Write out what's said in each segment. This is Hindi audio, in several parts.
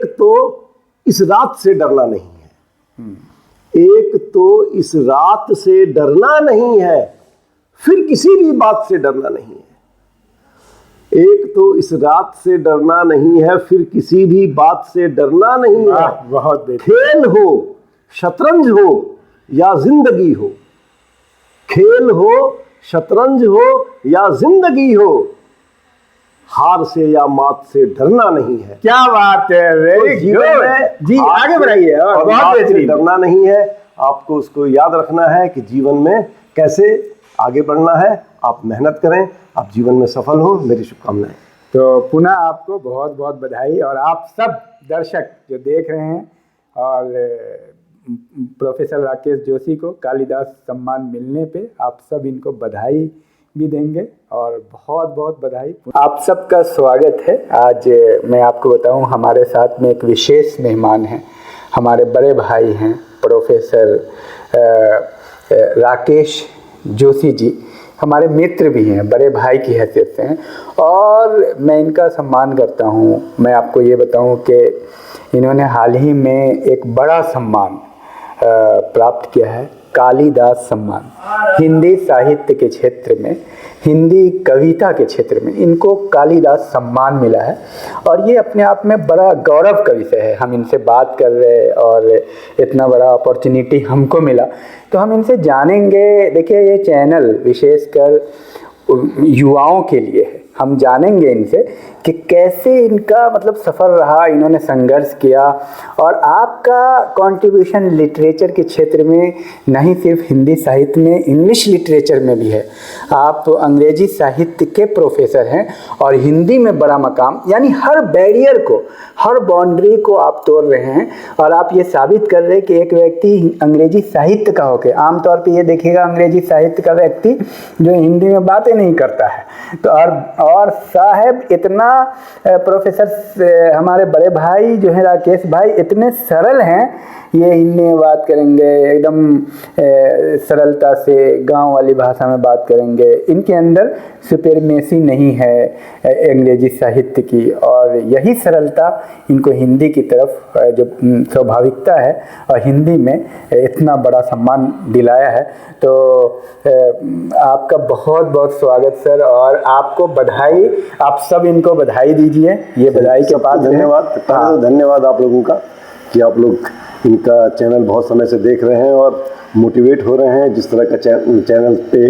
एक तो इस रात से डरना नहीं है, एक तो इस रात से डरना नहीं है, फिर किसी भी बात से डरना नहीं है। एक तो इस रात से डरना नहीं है, फिर किसी भी बात से डरना नहीं है। बहुत खेल हो, शतरंज हो या जिंदगी हो, खेल हो, शतरंज हो या जिंदगी हो, हार से या मात से डरना नहीं है। क्या बात है, वेरी गुड जी, आगे बढ़ाइए। और बहुत बेहतरीन। डरना नहीं है, आपको उसको याद रखना है कि जीवन में कैसे आगे बढ़ना है। आप मेहनत करें, आप जीवन में सफल हो। मेरी शुभकामनाएं। तो पुनः आपको बहुत बहुत बधाई, और आप सब दर्शक जो देख रहे हैं, और प्रोफेसर राकेश जोशी को कालिदास सम्मान मिलने पे आप सब इनको बधाई भी देंगे, और बहुत बहुत बधाई। आप सबका स्वागत है। आज मैं आपको बताऊं, हमारे साथ में एक विशेष मेहमान हैं, हमारे बड़े भाई हैं प्रोफेसर राकेश जोशी जी। हमारे मित्र भी हैं, बड़े भाई की हैसियत से हैं, और मैं इनका सम्मान करता हूं। मैं आपको ये बताऊं कि इन्होंने हाल ही में एक बड़ा सम्मान प्राप्त किया है, कालिदास सम्मान। हिंदी साहित्य के क्षेत्र में, हिंदी कविता के क्षेत्र में इनको कालिदास सम्मान मिला है, और ये अपने आप में बड़ा गौरव का विषय है। हम इनसे बात कर रहे हैं और इतना बड़ा अपॉर्चुनिटी हमको मिला, तो हम इनसे जानेंगे। देखिए, ये चैनल विशेषकर युवाओं के लिए है। हम जानेंगे इनसे कि कैसे इनका मतलब सफ़र रहा, इन्होंने संघर्ष किया, और आपका कंट्रीब्यूशन लिटरेचर के क्षेत्र में नहीं सिर्फ हिंदी साहित्य में, इंग्लिश लिटरेचर में भी है। आप अंग्रेजी साहित्य के प्रोफेसर हैं, और हिंदी में बड़ा मकाम, यानी हर बैरियर को, हर बाउंड्री को आप तोड़ रहे हैं, और आप ये साबित कर रहे हैं कि एक व्यक्ति अंग्रेजी साहित्य का होकर, आमतौर पे ये देखिएगा अंग्रेजी साहित्य का व्यक्ति जो हिंदी में बातें नहीं करता है, तो और साहब इतना प्रोफेसर हमारे बड़े भाई जो हैं राकेश भाई इतने सरल हैं, ये हिंदी में बात करेंगे एकदम सरलता से, गांव वाली भाषा में बात करेंगे। इनके अंदर सुपरमेसी नहीं है अंग्रेजी साहित्य की, और यही सरलता इनको हिंदी की तरफ जो स्वाभाविकता है, और हिंदी में इतना बड़ा सम्मान दिलाया है। तो आपका बहुत बहुत स्वागत सर, और आपको बधाई। आप सब इनको बधाई दीजिए, ये बधाई के पास धन्यवाद। धन्यवाद आप लोगों का कि आप लोग इनका चैनल बहुत समय से देख रहे हैं और मोटिवेट हो रहे हैं। जिस तरह का चैनल पे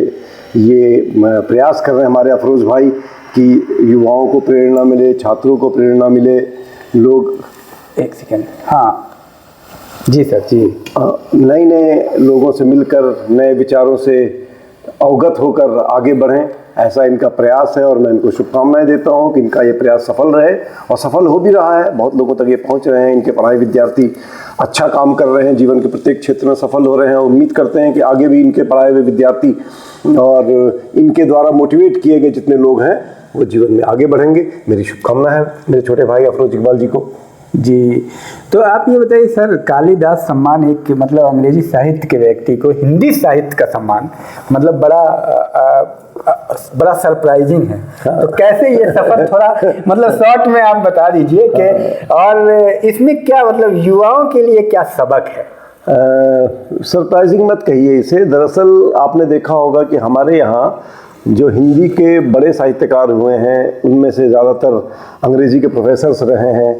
ये प्रयास कर रहे हैं हमारे अफरोज भाई कि युवाओं को प्रेरणा मिले, छात्रों को प्रेरणा मिले, लोग एक सेकेंड, हाँ जी सर जी, नए नए लोगों से मिलकर, नए विचारों से अवगत होकर आगे बढ़ें, ऐसा इनका प्रयास है। और मैं इनको शुभकामनाएं देता हूं कि इनका ये प्रयास सफल रहे, और सफल हो भी रहा है। बहुत लोगों तक ये पहुंच रहे हैं, इनके पढ़ाई विद्यार्थी अच्छा काम कर रहे हैं, जीवन के प्रत्येक क्षेत्र में सफल हो रहे हैं। उम्मीद करते हैं कि आगे भी इनके पढ़ाए हुए विद्यार्थी और इनके द्वारा मोटिवेट किए गए जितने लोग हैं वो जीवन में आगे बढ़ेंगे। मेरी शुभकामना है मेरे छोटे भाई अफरोज इकबाल जी को। जी, तो आप ये बताइए सर, कालिदास सम्मान एक मतलब अंग्रेजी साहित्य के व्यक्ति को हिंदी साहित्य का सम्मान, मतलब बड़ा सरप्राइजिंग है। तो कैसे ये सफर, थोड़ा मतलब शॉर्ट में आप बता दीजिए कि, और इसमें क्या मतलब युवाओं के लिए क्या सबक है? सरप्राइजिंग मत कहिए इसे। दरअसल आपने देखा होगा कि हमारे यहाँ जो हिंदी के बड़े साहित्यकार हुए हैं उनमें से ज़्यादातर अंग्रेजी के प्रोफेसर्स रहे हैं।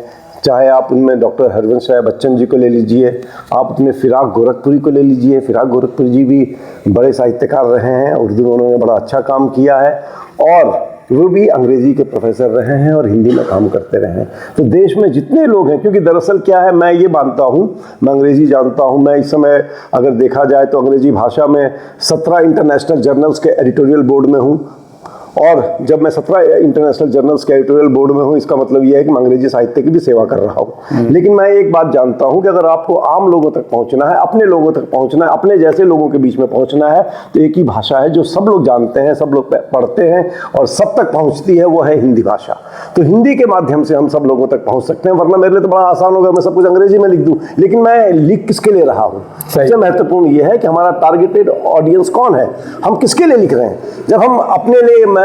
चाहे आप उनमें डॉक्टर हरवंश राय बच्चन जी को ले लीजिए, आप अपने फिराक गोरखपुरी को ले लीजिए। फिराक गोरखपुरी जी भी बड़े साहित्यकार रहे हैं, उर्दू में उन्होंने बड़ा अच्छा काम किया है, और वो भी अंग्रेजी के प्रोफेसर रहे हैं और हिंदी में काम करते रहे हैं। तो देश में जितने लोग हैं, क्योंकि दरअसल क्या है, मैं ये मानता हूँ, मैं अंग्रेजी जानता हूँ। मैं इस समय अगर देखा जाए तो अंग्रेजी भाषा में 17 इंटरनेशनल जर्नल्स के एडिटोरियल बोर्ड में हूँ, और जब मैं 17 इंटरनेशनल जर्नल्स के एडिटोरियल बोर्ड में हूँ, इसका मतलब यह है कि मैं अंग्रेजी साहित्य की भी सेवा कर रहा हूँ। लेकिन मैं एक बात जानता हूँ कि अगर आपको आम लोगों तक पहुँचना है, अपने लोगों तक पहुँचना है, अपने जैसे लोगों के बीच में पहुँचना है, तो एक ही भाषा है जो सब लोग जानते हैं, सब लोग पढ़ते हैं और सब तक पहुँचती है, वो है हिंदी भाषा। तो हिंदी के माध्यम से हम सब लोगों तक पहुँच सकते हैं। वरना मेरे लिए तो बड़ा आसान होगा, मैं सब कुछ अंग्रेजी में लिख दूँ, लेकिन मैं लिख किसके लिए रहा हूँ? सबसे महत्वपूर्ण ये है कि हमारा टारगेटेड ऑडियंस कौन है, हम किसके लिए लिख रहे हैं। जब हम अपने लिए, मैं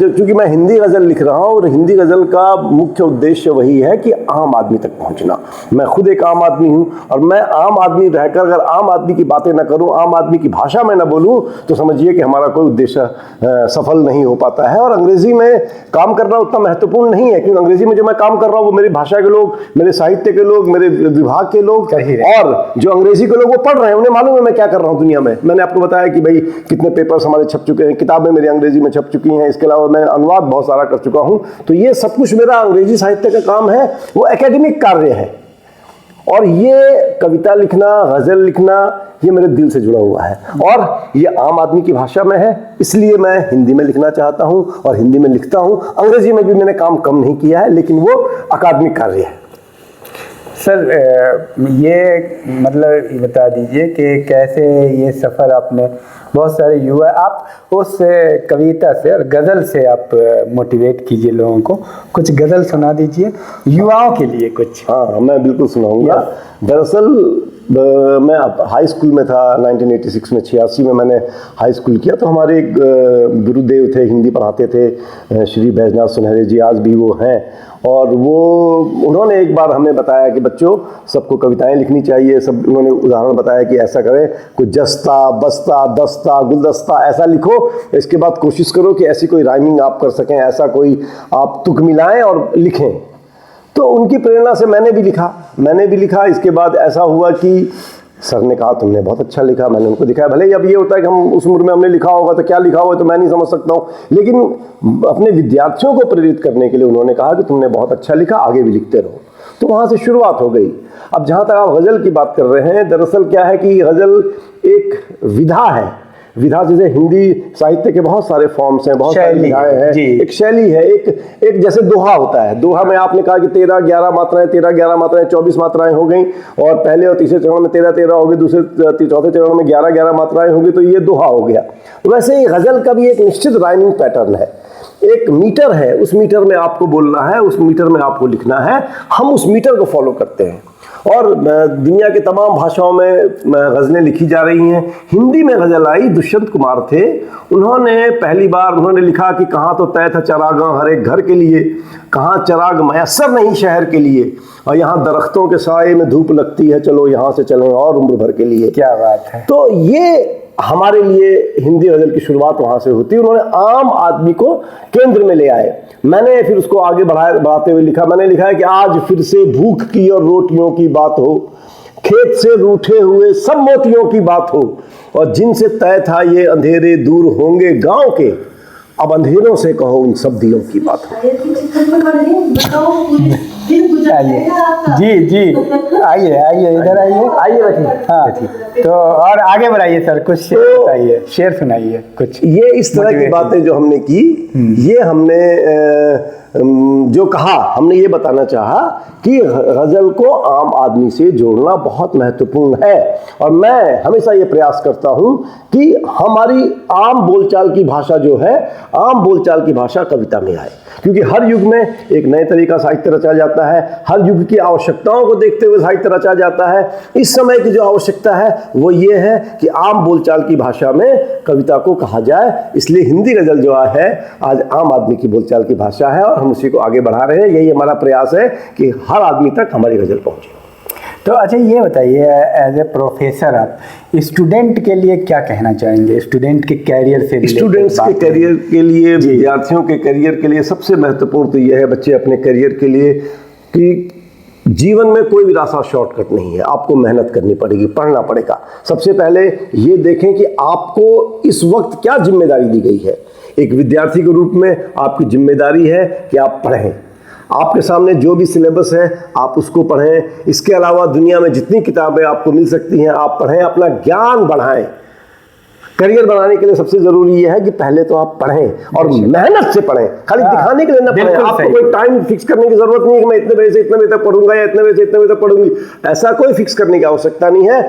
चूँकि मैं हिंदी गज़ल लिख रहा हूँ और हिंदी गज़ल का मुख्य उद्देश्य वही है कि आम आदमी तक पहुँचना। मैं खुद एक आम आदमी हूँ और मैं आम आदमी रहकर अगर आम आदमी की बातें ना करूँ, आम आदमी की भाषा में ना बोलूँ, तो समझिए कि हमारा कोई उद्देश्य सफल नहीं हो पाता है। और अंग्रेज़ी में काम करना उतना महत्वपूर्ण नहीं है, क्योंकि अंग्रेज़ी में जो मैं काम कर रहा हूँ वो मेरी भाषा के लोग, मेरे साहित्य के लोग, मेरे विभाग के लोग और जो अंग्रेज़ी के लोग वो पढ़ रहे हैं, उन्हें मालूम है मैं क्या कर रहा हूँ दुनिया में। मैंने आपको बताया कि भाई कितने पेपर्स हमारे छप चुके हैं, किताबें मेरी अंग्रेजी में छप चुकी हैं, इसके अलावा मैं अनुवाद बहुत सारा कर चुका हूं। तो ये सब कुछ मेरा अंग्रेजी साहित्य का काम है, वो एकेडमिक कार्य है। और ये कविता लिखना, गज़ल लिखना, ये मेरे दिल से जुड़ा हुआ है और ये आम आदमी की भाषा में है, इसलिए मैं हिंदी में लिखना चाहता हूं और हिंदी में लिखता हूं। अंग्रेजी में भी मैंने काम कम नहीं किया है, लेकिन वो अकादमिक कार्य है। सर ये मतलब ये बता दीजिए कि कैसे ये सफ़र आपने, बहुत सारे युवा, आप उस कविता से और गज़ल से आप मोटिवेट कीजिए लोगों को, कुछ गज़ल सुना दीजिए युवाओं के लिए कुछ। हाँ, मैं बिल्कुल सुनाऊंगा। दरअसल मैं हाई स्कूल में था 1986 में, 86 में मैंने हाई स्कूल किया। तो हमारे एक गुरुदेव थे, हिंदी पढ़ाते थे, श्री बैजनाथ सुनहरे जी, आज भी वो हैं। और उन्होंने एक बार हमें बताया कि बच्चों सबको कविताएं लिखनी चाहिए। सब उन्होंने उदाहरण बताया कि ऐसा करें, कुछ जस्ता बस्ता दस्ता गुलदस्ता ऐसा लिखो, इसके बाद कोशिश करो कि ऐसी कोई राइमिंग आप कर सकें, ऐसा कोई आप तुक मिलाएं और लिखें। तो उनकी प्रेरणा से मैंने भी लिखा। इसके बाद ऐसा हुआ कि सर ने कहा तुमने बहुत अच्छा लिखा, मैंने उनको दिखाया। भले ही अब ये होता है कि हम उस उम्र में हमने लिखा होगा तो क्या लिखा होगा तो मैं नहीं समझ सकता हूँ, लेकिन अपने विद्यार्थियों को प्रेरित करने के लिए उन्होंने कहा कि तुमने बहुत अच्छा लिखा, आगे भी लिखते रहो। तो वहाँ से शुरुआत हो गई। अब जहाँ तक आप गज़ल की बात कर रहे हैं, दरअसल क्या है कि गज़ल एक विधा है। विधा जैसे हिंदी साहित्य के बहुत सारे फॉर्म्स हैं, बहुत सारी विधाएं हैं, एक शैली है, एक जैसे दोहा होता है। दोहा में आपने कहा कि 13-11 मात्राएं, 24 मात्राएं हो गई, और पहले और तीसरे चरण में 13-13 हो गई, दूसरे चौथे चरण में 11-11 मात्राएं होंगी, तो ये दोहा हो गया। वैसे ही गज़ल का भी एक निश्चित राइमिंग पैटर्न है, एक मीटर है, उस मीटर में आपको बोलना है, उस मीटर में आपको लिखना है। हम उस मीटर को फॉलो करते हैं और दुनिया के तमाम भाषाओं में गज़लें लिखी जा रही हैं। हिंदी में गज़ल आई, दुष्यंत कुमार थे, उन्होंने पहली बार उन्होंने लिखा कि कहाँ तो तय था चरागां हर एक घर के लिए, कहाँ चराग मयस्सर नहीं शहर के लिए, और यहाँ दरख्तों के साए में धूप लगती है, चलो यहाँ से चलें और उम्र भर के लिए। क्या बात है। तो ये हमारे लिए हिंदी गज़ल की शुरुआत वहाँ से होती है। उन्होंने आम आदमी को केंद्र में ले आए। मैंने फिर उसको आगे बढ़ाते हुए लिखा, मैंने लिखा है कि आज फिर से भूख की और रोटियों की बात हो, खेत से रूठे हुए सब मोतियों की बात हो, और जिनसे तय था ये अंधेरे दूर होंगे गांव के, अब अंधेरों से कहो उन सब दियों की बात हो। जी आइए इधर आइए बैठिए। हाँ, तो और आगे बढ़ाइए सर, कुछ शेर बताइए, शेर सुनाइए कुछ। ये इस तरह की बातें जो हमने की, ये हमने जो कहा, हमने ये बताना चाहा कि गज़ल को आम आदमी से जोड़ना बहुत महत्वपूर्ण है। और मैं हमेशा ये प्रयास करता हूँ कि हमारी आम बोलचाल की भाषा जो है, आम बोलचाल की भाषा कविता में आए, क्योंकि हर युग में एक नए तरीका साहित्य रचा जाता है, हर युग की आवश्यकताओं को देखते हुए साहित्य रचा जाता है। इस समय की जो आवश्यकता है वो ये है कि आम बोलचाल की भाषा में कविता को कहा जाए, इसलिए हिंदी गज़ल जो है आज आम आदमी की बोलचाल की भाषा है और हम उसी को आगे बढ़ा रहे हैं। यही हमारा प्रयास है कि हर आदमी तक हमारी गज़ल पहुँचे। तो अच्छा ये बताइए, एज ए प्रोफेसर आप स्टूडेंट के लिए क्या कहना चाहेंगे, स्टूडेंट के कैरियर से? स्टूडेंट्स के करियर के लिए, विद्यार्थियों के करियर के लिए सबसे महत्वपूर्ण तो यह है, बच्चे अपने करियर के लिए, कि जीवन में कोई भी रास्ता शॉर्टकट नहीं है, आपको मेहनत करनी पड़ेगी, पढ़ना पड़ेगा। सबसे पहले ये देखें कि आपको इस वक्त क्या जिम्मेदारी दी गई है। एक विद्यार्थी के रूप में आपकी जिम्मेदारी है कि आप पढ़ें, आपके सामने जो भी सिलेबस है आप उसको पढ़ें। इसके अलावा दुनिया में जितनी किताबें आपको मिल सकती हैं आप पढ़ें, अपना ज्ञान बढ़ाएं। करियर बनाने के लिए सबसे जरूरी यह है कि पहले तो आप पढ़ें और मेहनत से पढ़ें, खाली दिखाने के लिए ना पढ़ें। आपको कोई टाइम फिक्स करने की जरूरत नहीं है कि मैं इतने बजे से इतने बजे तक पढ़ूंगा या इतने बजे से इतने बजे तक पढ़ूंगी, ऐसा कोई फिक्स करने की आवश्यकता नहीं है।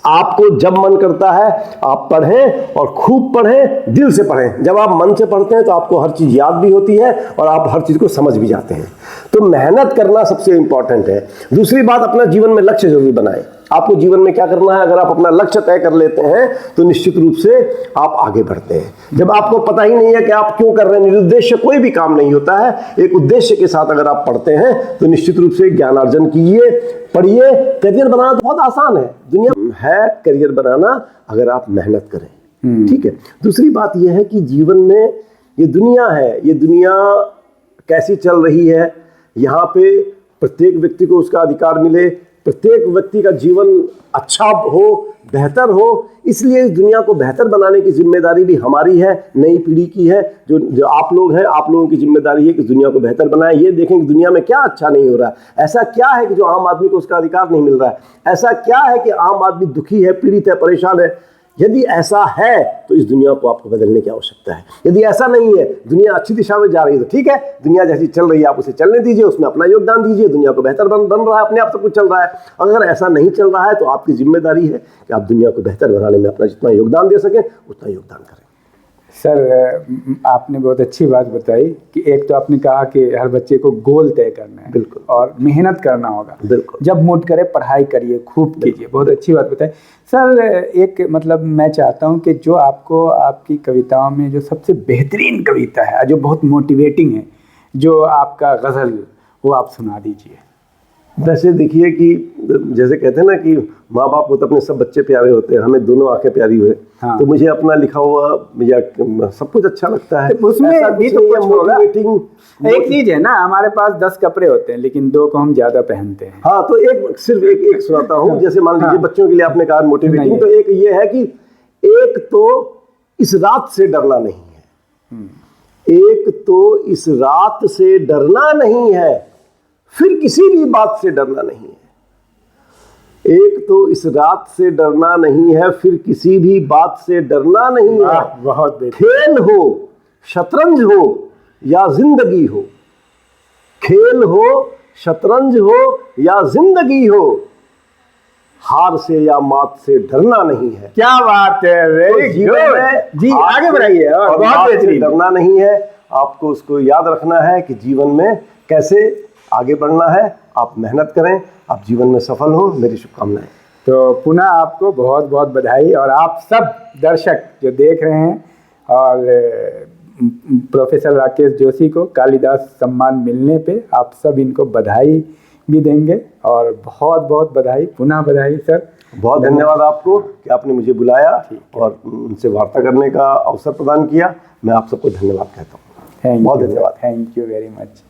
आपको जब मन करता है आप पढ़ें और खूब पढ़ें, दिल से पढ़ें। जब आप मन से पढ़ते हैं तो आपको हर चीज़ याद भी होती है और आप हर चीज़ को समझ भी जाते हैं। तो मेहनत करना सबसे इंपॉर्टेंट है। दूसरी बात, अपना जीवन में लक्ष्य जरूर बनाएं। आपको जीवन में क्या करना है, अगर आप अपना लक्ष्य तय कर लेते हैं तो निश्चित रूप से आप आगे बढ़ते हैं। जब आपको पता ही नहीं है कि आप क्यों कर रहे हैं, निरुद्देश्य कोई भी काम नहीं होता है। एक उद्देश्य के साथ अगर आप पढ़ते हैं तो निश्चित रूप से ज्ञानार्जन कीजिए, पढ़िए। करियर बनाना तो बहुत आसान है, दुनिया है करियर बनाना अगर आप मेहनत करें, ठीक है। दूसरी बात यह है कि जीवन में ये दुनिया है, ये दुनिया कैसी चल रही है, यहाँ पे प्रत्येक व्यक्ति को उसका अधिकार मिले, प्रत्येक व्यक्ति का जीवन अच्छा हो, बेहतर हो। इसलिए इस दुनिया को बेहतर बनाने की जिम्मेदारी भी हमारी है, नई पीढ़ी की है। जो आप लोग हैं, आप लोगों की जिम्मेदारी है कि दुनिया को बेहतर बनाएं। ये देखें कि दुनिया में क्या अच्छा नहीं हो रहा है, ऐसा क्या है कि जो आम आदमी को उसका अधिकार नहीं मिल रहा है, ऐसा क्या है कि आम आदमी दुखी है, पीड़ित है, परेशान है। यदि ऐसा है तो इस दुनिया को आपको बदलने की आवश्यकता है। यदि ऐसा नहीं है, दुनिया अच्छी दिशा में जा रही है तो ठीक है, दुनिया जैसी चल रही है आप उसे चलने दीजिए, उसमें अपना योगदान दीजिए, दुनिया को बेहतर बन रहा है, अपने आप सब कुछ चल रहा है। अगर ऐसा नहीं चल रहा है तो आपकी जिम्मेदारी है कि आप दुनिया को बेहतर बनाने में अपना जितना योगदान दे सकें उतना योगदान करें। सर, आपने बहुत अच्छी बात बताई कि एक तो आपने कहा कि हर बच्चे को गोल तय करना है, बिल्कुल, और मेहनत करना होगा, बिल्कुल। जब मूड करे पढ़ाई करिए, खूब कीजिए। बहुत अच्छी बात बताई सर। एक मतलब मैं चाहता हूं कि जो आपको आपकी कविताओं में जो सबसे बेहतरीन कविता है, जो बहुत मोटिवेटिंग है, जो आपका गज़ल, वो आप सुना दीजिए। वैसे देखिए कि जैसे कहते हैं ना कि माँ बाप को तो अपने सब बच्चे प्यारे होते हैं, हमें दोनों आंखें प्यारी हुए। हाँ। तो मुझे अपना लिखा हुआ या सब कुछ अच्छा लगता है। उसमें भी तो कुछ होगा। एक चीज है ना, हमारे पास 10 कपड़े होते हैं लेकिन 2 को हम ज्यादा पहनते हैं। हाँ, तो सिर्फ एक सुनाता हूँ। जैसे मान लीजिए बच्चों के लिए आपने कहा मोटिवेटिंग, तो एक ये है कि एक तो इस रात से डरना नहीं है, एक तो इस रात से डरना नहीं है, फिर किसी भी बात से डरना नहीं है। एक तो इस रात से डरना नहीं है, फिर किसी भी बात से डरना नहीं है। बहुत खेल हो, शतरंज हो या जिंदगी हो, खेल हो, शतरंज हो या जिंदगी हो, हार से या मात से डरना नहीं है। क्या बात है, वेरी गुड जी, आगे बढ़ाइए। और बहुत बेहतरीन। डरना नहीं है, आपको उसको याद रखना है कि जीवन में कैसे आगे बढ़ना है। आप मेहनत करें, आप जीवन में सफल हो। मेरी शुभकामनाएं। तो पुनः आपको बहुत बहुत बधाई, और आप सब दर्शक जो देख रहे हैं, और प्रोफेसर राकेश जोशी को कालिदास सम्मान मिलने पे आप सब इनको बधाई भी देंगे, और बहुत बहुत बधाई, पुनः बधाई सर। बहुत धन्यवाद आपको कि आपने मुझे बुलाया और उनसे वार्ता करने का अवसर प्रदान किया। मैं आप सबको धन्यवाद कहता हूँ। बहुत धन्यवाद। Thank you very much.